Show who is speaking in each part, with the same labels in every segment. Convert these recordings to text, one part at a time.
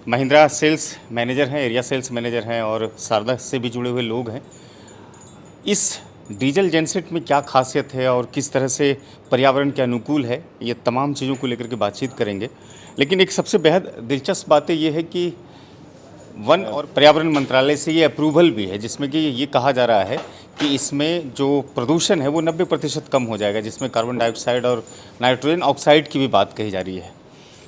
Speaker 1: Mahindra sales manager हैं, area sales manager हैं और शारदा से भी जुड़े हुए लोग हैं। इस डीजल जेनसेट में क्या खासियत है और किस तरह से पर्यावरण के अनुकूल है, ये तमाम चीज़ों को लेकर के बातचीत करेंगे। लेकिन एक सबसे बेहद दिलचस्प बातें ये है कि वन और पर्यावरण मंत्रालय से ये अप्रूवल भी है, जिसमें कि ये कहा जा रहा है कि इसमें जो प्रदूषण है वो 90% कम हो जाएगा, जिसमें कार्बन डाइऑक्साइड और नाइट्रोजन ऑक्साइड की भी बात कही जा रही है।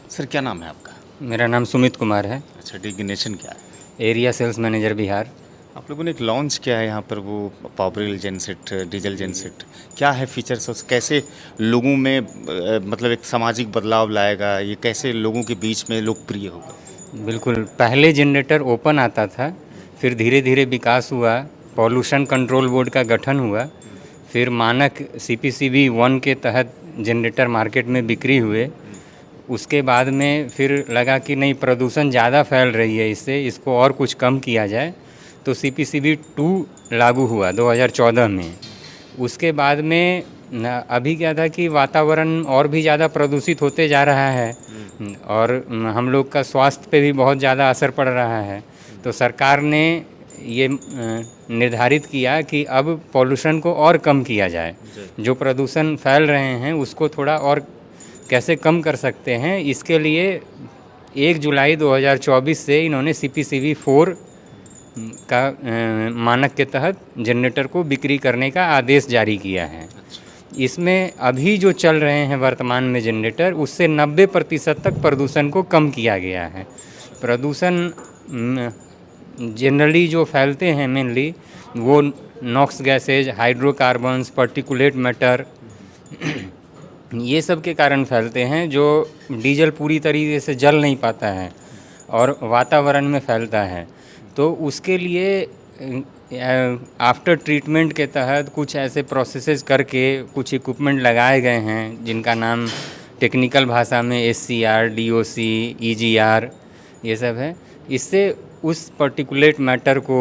Speaker 1: सर, क्या नाम है आपका?
Speaker 2: मेरा नाम सुमित कुमार है।
Speaker 1: अच्छा, डिग्नेशन क्या है?
Speaker 2: Area sales manager Bihar.
Speaker 1: आप लोगों ने एक लॉन्च किया है यहाँ पर, वो पावरल जेनसेट, डीजल जेनसेट। क्या है फीचर्स और कैसे लोगों में मतलब एक सामाजिक बदलाव लाएगा, ये कैसे लोगों के बीच में लोकप्रिय होगा?
Speaker 2: बिल्कुल, पहले जनरेटर ओपन आता था, फिर धीरे धीरे विकास हुआ, पॉल्यूशन कंट्रोल बोर्ड का गठन हुआ, फिर मानक CPCB 1 के तहत जनरेटर मार्केट में बिक्री हुए। उसके बाद में फिर लगा कि नहीं, प्रदूषण ज़्यादा फैल रही है, इसको और कुछ कम किया जाए, तो CPCB 2 लागू हुआ 2014 में। उसके बाद में अभी क्या था कि वातावरण और भी ज़्यादा प्रदूषित होते जा रहा है और हम लोग का स्वास्थ्य पे भी बहुत ज़्यादा असर पड़ रहा है। तो सरकार ने ये निर्धारित किया कि अब पॉल्यूशन को और कम किया जाए, जो प्रदूषण फैल रहे हैं उसको थोड़ा और कैसे कम कर सकते हैं। इसके लिए 1 जुलाई 2024 से इन्होंने CPCB 4 का मानक के तहत जनरेटर को बिक्री करने का आदेश जारी किया है। इसमें अभी जो चल रहे हैं वर्तमान में जनरेटर, उससे 90% तक प्रदूषण को कम किया गया है। प्रदूषण जनरली जो फैलते हैं मेनली वो NOx gases, hydrocarbons, particulate matter ये सब के कारण फैलते हैं, जो डीजल पूरी तरीके से जल नहीं पाता है और वातावरण में फैलता है। तो उसके लिए आफ्टर ट्रीटमेंट के तहत कुछ ऐसे प्रोसेसेस करके कुछ इक्विपमेंट लगाए गए हैं, जिनका नाम टेक्निकल भाषा में SCR, DOC, EGR ये सब है। इससे उस पर्टिकुलेट मैटर को,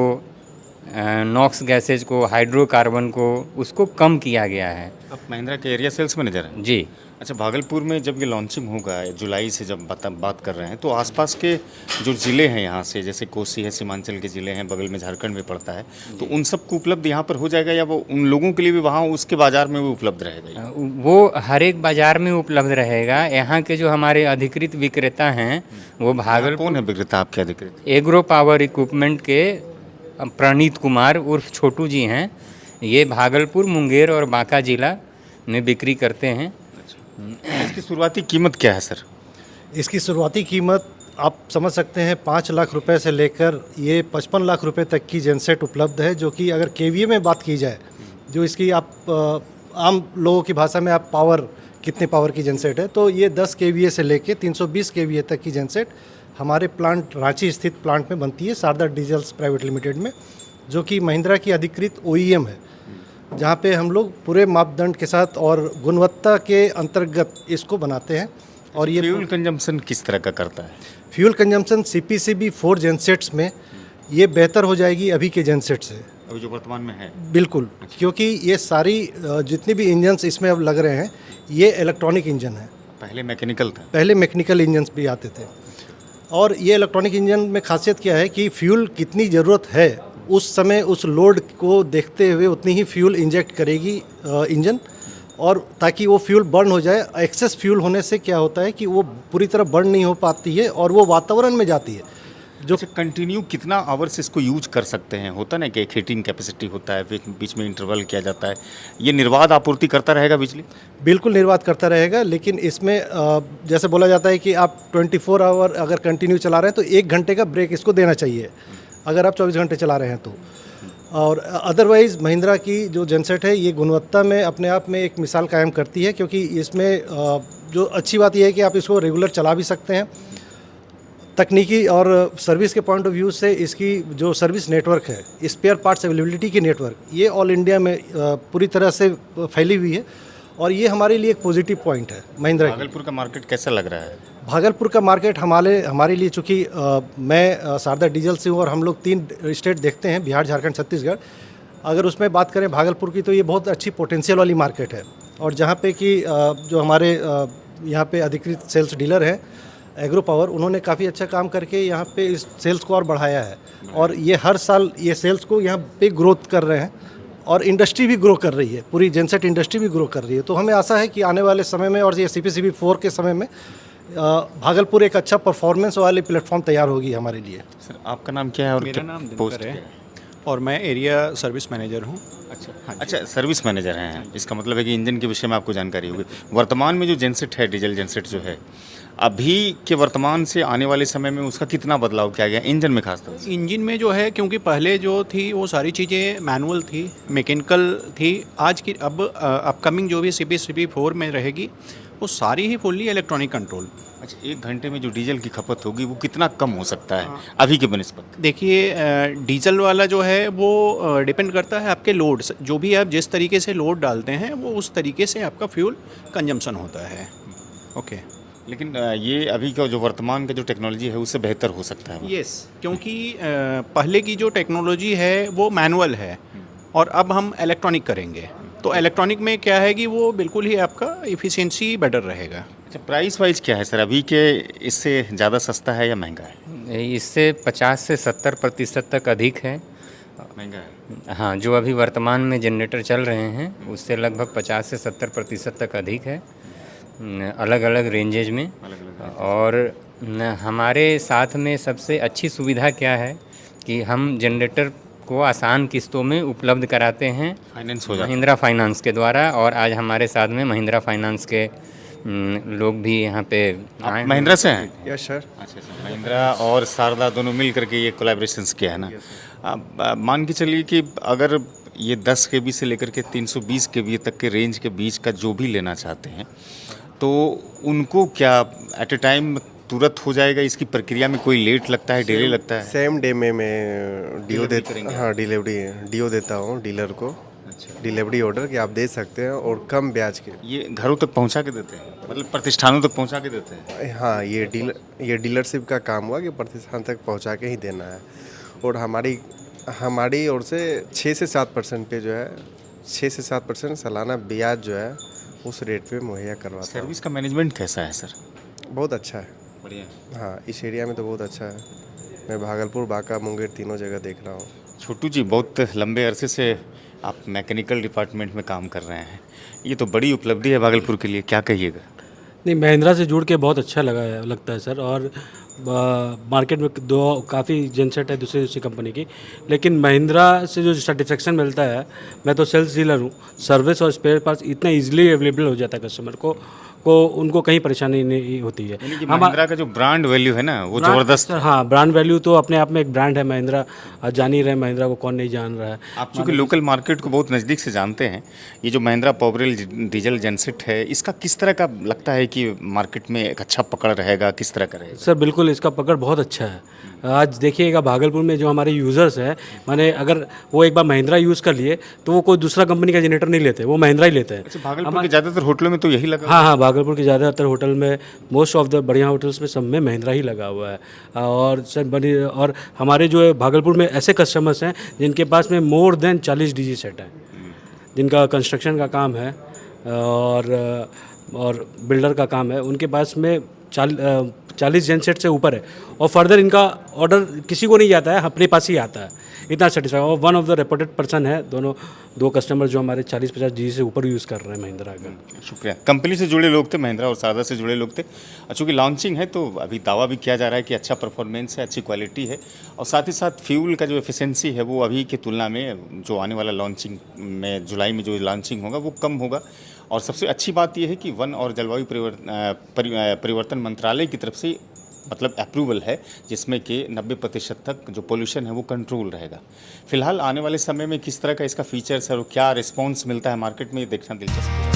Speaker 2: नॉक्स गैसेज को, हाइड्रोकार्बन को, उसको कम किया गया है।
Speaker 1: आप महिंद्रा के एरिया सेल्स मैनेजर हैं?
Speaker 2: जी।
Speaker 1: अच्छा, भागलपुर में जब ये लॉन्चिंग होगा जुलाई से, जब बात कर रहे हैं, तो आसपास के जो ज़िले हैं यहाँ से, जैसे कोसी है, सीमांचल के ज़िले हैं, बगल में झारखंड में पड़ता है, तो उन सबको उपलब्ध यहाँ पर हो जाएगा या वो उन लोगों के लिए भी वहाँ उसके बाज़ार में वो उपलब्ध रहेगा?
Speaker 2: वो हर एक बाज़ार में उपलब्ध रहेगा। यहाँ के जो हमारे अधिकृत विक्रेता हैं वो भागलपुर।
Speaker 1: कौन है विक्रेता आपके अधिकृत?
Speaker 2: एग्रो पावर इक्विपमेंट के प्रणीत कुमार उर्फ छोटू जी हैं। ये भागलपुर, मुंगेर और बांका जिला में बिक्री करते हैं।
Speaker 1: इसकी शुरुआती कीमत क्या है सर?
Speaker 3: इसकी शुरुआती कीमत आप समझ सकते हैं 5 लाख रुपए से लेकर ये 55 लाख रुपए तक की जेनसेट उपलब्ध है, जो कि अगर KVA में बात की जाए, जो इसकी आप आम लोगों की भाषा में आप पावर, कितने पावर की जेनसेट है, तो ये 10 KVA से लेकर 320 KVA तक की जेनसेट हमारे प्लांट, रांची स्थित प्लांट में बनती है, शारदा डीजल्स प्राइवेट लिमिटेड में, जो कि महिंद्रा की अधिकृत OEM है, जहाँ पे हम लोग पूरे मापदंड के साथ और गुणवत्ता के अंतर्गत इसको बनाते हैं। और ये
Speaker 1: फ्यूल कंजम्पशन किस तरह का करता है?
Speaker 3: फ्यूल कंजम्पशन CPCB 4 जेनसेट्स में ये बेहतर हो जाएगी अभी के जेनसेट से,
Speaker 1: अभी जो वर्तमान में है।
Speaker 3: बिल्कुल, क्योंकि ये सारी जितने भी इंजन्स इसमें अब लग रहे हैं ये इलेक्ट्रॉनिक इंजन है।
Speaker 1: पहले मैकेनिकल था?
Speaker 3: पहले मैकेनिकल इंजन्स भी आते थे। और ये इलेक्ट्रॉनिक इंजन में खासियत क्या है कि फ्यूल कितनी ज़रूरत है उस समय, उस लोड को देखते हुए उतनी ही फ्यूल इंजेक्ट करेगी इंजन, और ताकि वो फ्यूल बर्न हो जाए। एक्सेस फ्यूल होने से क्या होता है कि वो पूरी तरह बर्न नहीं हो पाती है और वो वातावरण में जाती है। जो
Speaker 1: कंटिन्यू कितना आवर्स इसको यूज कर सकते हैं? होता ना कि एक हीटिंग कैपेसिटी होता है, बीच में इंटरवल किया जाता है, ये निर्बाध आपूर्ति करता रहेगा बिजली?
Speaker 3: बिल्कुल निर्बाध करता रहेगा, लेकिन इसमें जैसे बोला जाता है कि आप 24 आवर अगर कंटिन्यू चला रहे हैं तो 1 घंटे का ब्रेक इसको देना चाहिए, अगर आप 24 घंटे चला रहे हैं तो। और अदरवाइज़ महिंद्रा की जो जेनसेट है ये गुणवत्ता में अपने आप में एक मिसाल कायम करती है, क्योंकि इसमें जो अच्छी बात यह है कि आप इसको रेगुलर चला भी सकते हैं। तकनीकी और सर्विस के पॉइंट ऑफ व्यू से इसकी जो सर्विस नेटवर्क है, स्पेयर पार्ट्स अवेलेबिलिटी की नेटवर्क, ये ऑल इंडिया में पूरी तरह से फैली हुई है, और ये हमारे लिए एक पॉजिटिव पॉइंट है महिंद्रा।
Speaker 1: भागलपुर का मार्केट कैसा लग रहा है?
Speaker 3: भागलपुर का मार्केट हमारे लिए, चूँकि मैं शारदा डीजल से हूँ और हम लोग 3 स्टेट देखते हैं, बिहार, झारखंड, छत्तीसगढ़। अगर उसमें बात करें भागलपुर की, तो ये बहुत अच्छी पोटेंशियल वाली मार्केट है। और जहाँ पे कि जो हमारे यहाँ पे अधिकृत सेल्स डीलर हैं, एग्रो पावर, उन्होंने काफ़ी अच्छा काम करके यहाँ पे इस सेल्स को और बढ़ाया है, और ये हर साल ये सेल्स को यहाँ पे ग्रोथ कर रहे हैं, और इंडस्ट्री भी ग्रो कर रही है, पूरी जेनसेट इंडस्ट्री भी ग्रो कर रही है। तो हमें आशा है कि आने वाले समय में और ये CPCB 4 के समय में भागलपुर एक अच्छा परफॉर्मेंस वाली प्लेटफॉर्म तैयार होगी हमारे लिए।
Speaker 1: सर आपका नाम क्या है और
Speaker 4: मेरा
Speaker 1: क्या
Speaker 4: नाम
Speaker 1: पोस्ट
Speaker 4: दिनकर
Speaker 1: क्या
Speaker 4: है और मैं एरिया सर्विस मैनेजर हूँ।
Speaker 1: अच्छा, सर्विस मैनेजर हैं। इसका मतलब है कि इंजन के विषय में आपको जानकारी होगी। वर्तमान में जो जेनसेट है, डीजल जेनसेट जो है, अभी के वर्तमान से आने वाले समय में उसका कितना बदलाव किया गया इंजन में खास तौर से?
Speaker 4: इंजन में जो है, क्योंकि पहले जो थी वो सारी चीज़ें मैनुअल थी, मैकेनिकल थी। आज की अब अपकमिंग जो भी CPCB 4 में रहेगी वो सारी ही फुल्ली इलेक्ट्रॉनिक कंट्रोल।
Speaker 1: अच्छा, 1 घंटे में जो डीजल की खपत होगी वो कितना कम हो सकता है अभी के बनिस्बत?
Speaker 4: देखिए, डीजल वाला जो है वो डिपेंड करता है आपके लोड से। जो भी आप जिस तरीके से लोड डालते हैं वो उस तरीके से आपका फ्यूल कंजम्पशन होता है। ओके,
Speaker 1: लेकिन ये अभी का जो वर्तमान का जो टेक्नोलॉजी है उससे बेहतर हो सकता है।
Speaker 4: यस, क्योंकि पहले की जो टेक्नोलॉजी है वो मैनुअल है और अब हम इलेक्ट्रॉनिक करेंगे, तो इलेक्ट्रॉनिक में क्या है कि वो बिल्कुल ही आपका इफ़िशियंसी बेटर रहेगा।
Speaker 1: अच्छा, प्राइस वाइज क्या है सर अभी के? इससे ज़्यादा सस्ता है या महंगा है?
Speaker 2: इससे 50 से 70% तक अधिक है।
Speaker 1: महंगा है।
Speaker 2: हाँ, जो अभी वर्तमान में जनरेटर चल रहे हैं उससे लगभग 50 से 70% तक अधिक है, अलग अलग रेंजेज में। और हमारे साथ में सबसे अच्छी सुविधा क्या है कि हम जनरेटर को आसान किस्तों में उपलब्ध कराते हैं,
Speaker 1: फाइनेंस हो जाता है
Speaker 2: महिंद्रा फाइनेंस के द्वारा। और आज हमारे साथ में महिंद्रा फाइनेंस के लोग भी यहाँ पे आए हैं।
Speaker 1: महिंद्रा से हैं?
Speaker 5: Yes sir.
Speaker 1: अच्छा, महिंद्रा और शारदा दोनों मिल करके ये कोलैबोरेशंस किया है ना। मान के चलिए कि अगर ये 10 kV से लेकर के 320 kV तक के रेंज के बीच का जो भी लेना चाहते हैं तो उनको क्या एट ए टाइम तुरंत हो जाएगा? इसकी प्रक्रिया में कोई लेट लगता है, डिले लगता है?
Speaker 5: सेम डे में मैं डीओ देता, हाँ डीओ देता हूँ डीलर को।
Speaker 1: अच्छा,
Speaker 5: डिलीवरी ऑर्डर कि आप दे सकते हैं और कम ब्याज के।
Speaker 1: ये घरों तक पहुंचा के देते हैं, मतलब प्रतिष्ठानों तक पहुंचा के देते हैं?
Speaker 5: हाँ, ये डीलरशिप का काम हुआ कि प्रतिष्ठान तक पहुंचा के ही देना है। और हमारी ओर से 6 से 7% पे जो है 6 से 7% सालाना ब्याज जो है उस रेट पे मुहैया करवाता हूँ।
Speaker 1: सर्विस का मैनेजमेंट कैसा है सर?
Speaker 5: बहुत अच्छा है।
Speaker 1: बढ़िया है।
Speaker 5: हाँ, इस एरिया में तो बहुत अच्छा है। मैं भागलपुर, बांका, मुंगेर तीनों जगह देख रहा हूँ।
Speaker 1: छोटू जी, बहुत लंबे अरसे से आप मैकेनिकल डिपार्टमेंट में काम कर रहे हैं, ये तो बड़ी उपलब्धि है भागलपुर के लिए, क्या कहिएगा?
Speaker 6: नहीं, महिंद्रा से जुड़ के बहुत अच्छा लगता है सर। और मार्केट में काफ़ी जेनसेट है दूसरी कंपनी की, लेकिन महिंद्रा से जो सेटिस्फेक्शन मिलता है, मैं तो सेल्स डीलर हूँ, सर्विस और स्पेयर पार्ट्स इतना इजीली अवेलेबल हो जाता है कस्टमर को उनको कहीं परेशानी नहीं होती है।
Speaker 1: यानी कि महिंद्रा का जो ब्रांड वैल्यू है ना वो ज़बरदस्त है।
Speaker 6: हाँ, ब्रांड वैल्यू तो अपने आप में एक ब्रांड है महिंद्रा। आज जान ही रहे महिंद्रा को, कौन नहीं जान रहा है।
Speaker 1: आप चूँकि लोकल मार्केट को बहुत नज़दीक से जानते हैं, ये जो महिंद्रा पावरल डीजल जेनसेट है इसका किस तरह का लगता है कि मार्केट में एक अच्छा पकड़ रहेगा, किस तरह का रहेगा?
Speaker 6: सर बिल्कुल, इसका पकड़ बहुत अच्छा है। आज देखिएगा भागलपुर में जो हमारे यूज़र्स हैं, माने अगर वो एक बार महिंद्रा यूज़ कर लिए तो वो कोई दूसरा कंपनी का जनरेटर नहीं लेते, वो महिंद्रा ही लेते हैं।
Speaker 1: अच्छा, भागलपुर के ज़्यादातर होटलों में तो यही लगा?
Speaker 6: हाँ, भागलपुर के ज़्यादातर होटल में, मोस्ट ऑफ द बढ़िया होटल्स में सब में महिंद्रा ही लगा हुआ है। और हमारे जो है भागलपुर में ऐसे कस्टमर्स हैं जिनके पास में मोर देन 40 DG सेट हैं, जिनका कंस्ट्रक्शन का काम है और बिल्डर का काम है, उनके पास में 40 जेनसेट से ऊपर है। और फर्दर इनका ऑर्डर किसी को नहीं जाता है, अपने पास ही आता है। इतना सेटिस्फाई, और one of the reputed person है दो कस्टमर जो हमारे 40-50 जी से ऊपर यूज़ कर रहे हैं महिंद्रा का।
Speaker 1: शुक्रिया। कंपनी से जुड़े लोग थे, महिंद्रा और शारदा से जुड़े लोग थे। चूँकि लॉन्चिंग है तो अभी दावा भी किया जा रहा है कि अच्छा परफॉर्मेंस है, अच्छी क्वालिटी है, और साथ ही साथ फ्यूल का जो एफिशिएंसी है वो अभी की तुलना में जो आने वाला लॉन्चिंग में जुलाई में जो लॉन्चिंग होगा वो कम होगा। और सबसे अच्छी बात यह है कि वन और जलवायु परिवर्तन मंत्रालय की तरफ से मतलब अप्रूवल है, जिसमें कि 90% तक जो पोल्यूशन है वो कंट्रोल रहेगा। फिलहाल आने वाले समय में किस तरह का इसका फीचर्स है और क्या रिस्पॉन्स मिलता है मार्केट में, ये देखना दिलचस्प है।